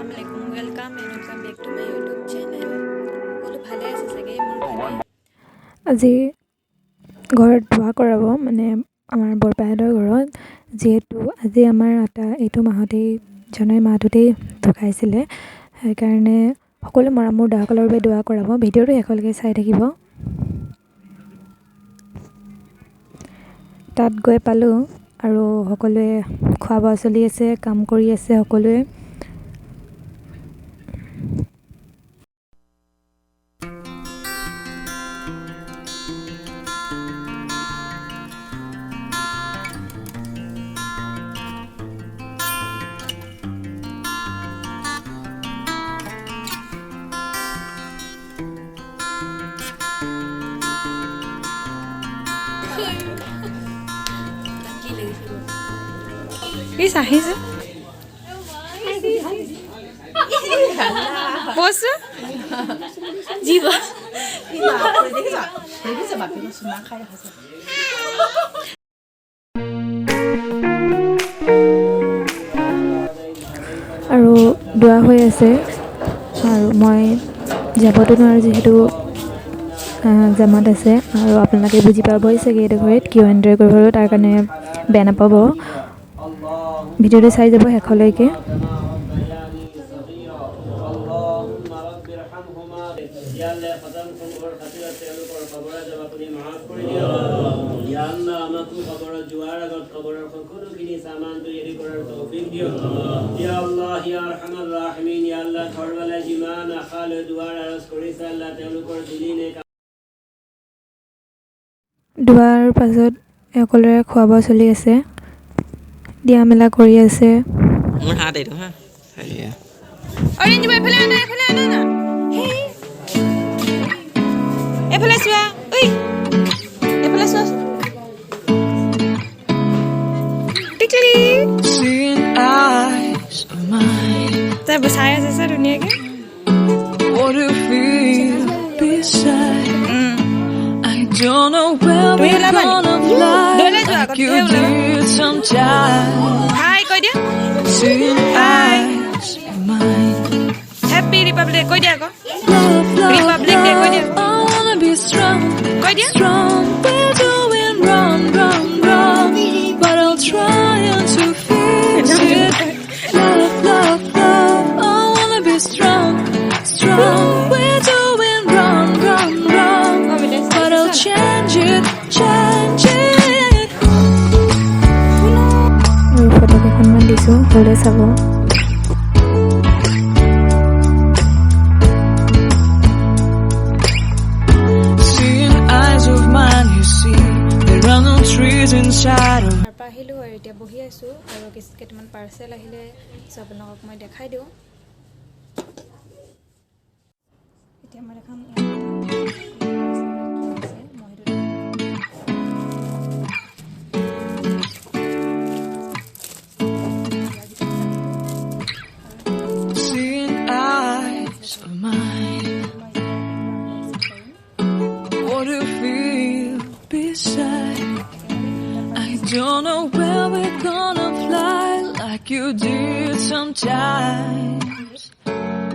Assalamualaikum, welcome and welcome back to my YouTube channel. All bhale ase sage mor bhale. আজি ঘৰত ধোৱা কৰাব মানে আমাৰ বৰপাহঁতৰ ঘৰত যেহেতু আজি আমাৰ আটা এইটো মাহতেই জানুৱাৰী মাহতেই ঢুকাইছিলে সেইকাৰণে সকলো মৰামৰ দাসকলৰ বাবে দোৱা কৰাব ভিডিঅ'টো শেষলৈকে চাই থাকিব তাত গৈ পালোঁ আৰু সকলোৱে খোৱা বোৱা চলি আছে কাম কৰি আছে সকলোৱে Is ahise? Boss? Jiwa. আৰু দোৱা হৈ আছে আৰু মই যাবতো নোৱাৰোঁ যিহেতু জামাত আছে আৰু আপোনালোকে বুজি পাবই চাগে এইটো ঘৰত কিয় এনজয় কৰিব পাৰিব তাৰ কাৰণে বেয়া নাপাব ভিডিঅ'টো চাই যাব শেষলৈকে দোৱাৰ পাছত সকলোৰে খোৱা বোৱা চলি আছে দিয়া মেলা কৰি আছে মোৰ হাত এইটো হা Orange boy, এফালে আনা না হেই এফালে চোৱা ঐ এফালে চোৱা টিকলি তাই বচাই আছে সে ধুনীয়াকে Don't know where we're gonna fly like you did sometime. Hi, কৈ দিয়া Seeing eyes of mine. Happy Republic কৈ দিয়া আকৌ Love, love, Republic Day কৈ দিয়া love. I wanna be strong, কৈ দিয়া strong. We're doing wrong, wrong, wrong. But I'll try to fix it. Love, love, love. I wanna be strong, strong. We're doing wrong, wrong, wrong. But I'll change it, change it. আৰু photo কেইখনমান দিছোঁ হ'লে চাব Seeing eyes of mine, you see. There are no trees inside of তাৰপৰা আহিলোঁ আৰু এতিয়া বহি আছোঁ আৰু কেইটামান পাৰ্চেল আহিলে চব আপোনালোকক মই দেখাই দিওঁ এতিয়া মই দেখাম seeing eyes of mine. What do you feel beside? I don't know where we're gonna fly like you did sometimes.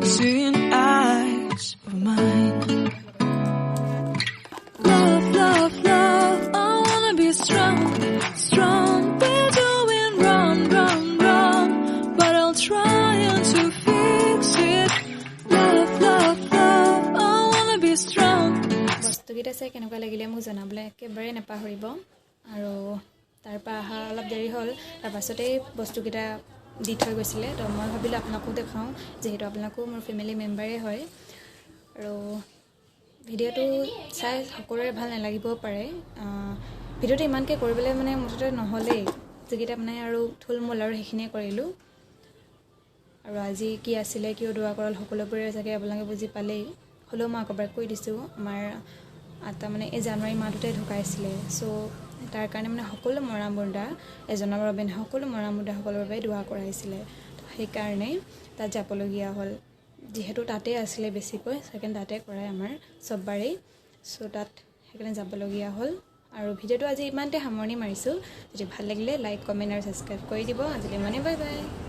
Seeing eyes of mine. Love, love, love. I wanna be strong, strong. We're doing wrong, wrong, wrong. But I'll try to fix it. Love, love, love. I wanna be strong. বস্তুকেইটা চাই কেনেকুৱা লাগিলে মোক জনাবলৈ একেবাৰে নাপাহৰিব আৰু তাৰপৰা অহা অলপ দেৰি হ'ল তাৰপাছতেই বস্তুকেইটা দি থৈ গৈছিলে তো মই ভাবিলোঁ আপোনাকো দেখাওঁ যিহেতু আপোনালোকো মোৰ ফেমিলি মেম্বাৰেই হয় আৰু ভিডিঅ'টো চাই সকলোৰে ভাল নালাগিবও পাৰে ভিডিঅ'টো ইমানকৈ কৰিবলৈ মানে মুঠতে নহ'লেই যিকেইটা মানে আৰু থুলমূল আৰু সেইখিনিয়ে কৰিলোঁ আৰু আজি কি আছিলে কিয় দোৱা কৰাল সকলোবোৰে চাগে আপোনালোকে বুজি পালেই হ'লেও মই আকবাৰ কৈ দিছোঁ আমাৰ আটা মানে এই জানুৱাৰী মাহটোতে ঢুকাইছিলে চ' তাৰ কাৰণে মানে সকলো মৰা মুৰ্দা এজনৰ বাবে সকলো মৰা মুৰ্দাসকলৰ বাবে দোৱা কৰাইছিলে সেইকাৰণে তাত যাবলগীয়া হ'ল যিহেতু তাতে আছিলে বেছিকৈ ছেকেণ্ড তাতে কৰাই আমাৰ চববাৰেই চ' তাত সেইকাৰণে যাবলগীয়া হ'ল আৰু ভিডিঅ'টো আজি ইমানতে সামৰণি মাৰিছোঁ যদি ভাল লাগিলে লাইক কমেণ্ট আৰু ছাবস্ক্ৰাইব কৰি দিব আজিলৈ মানে বাই বাই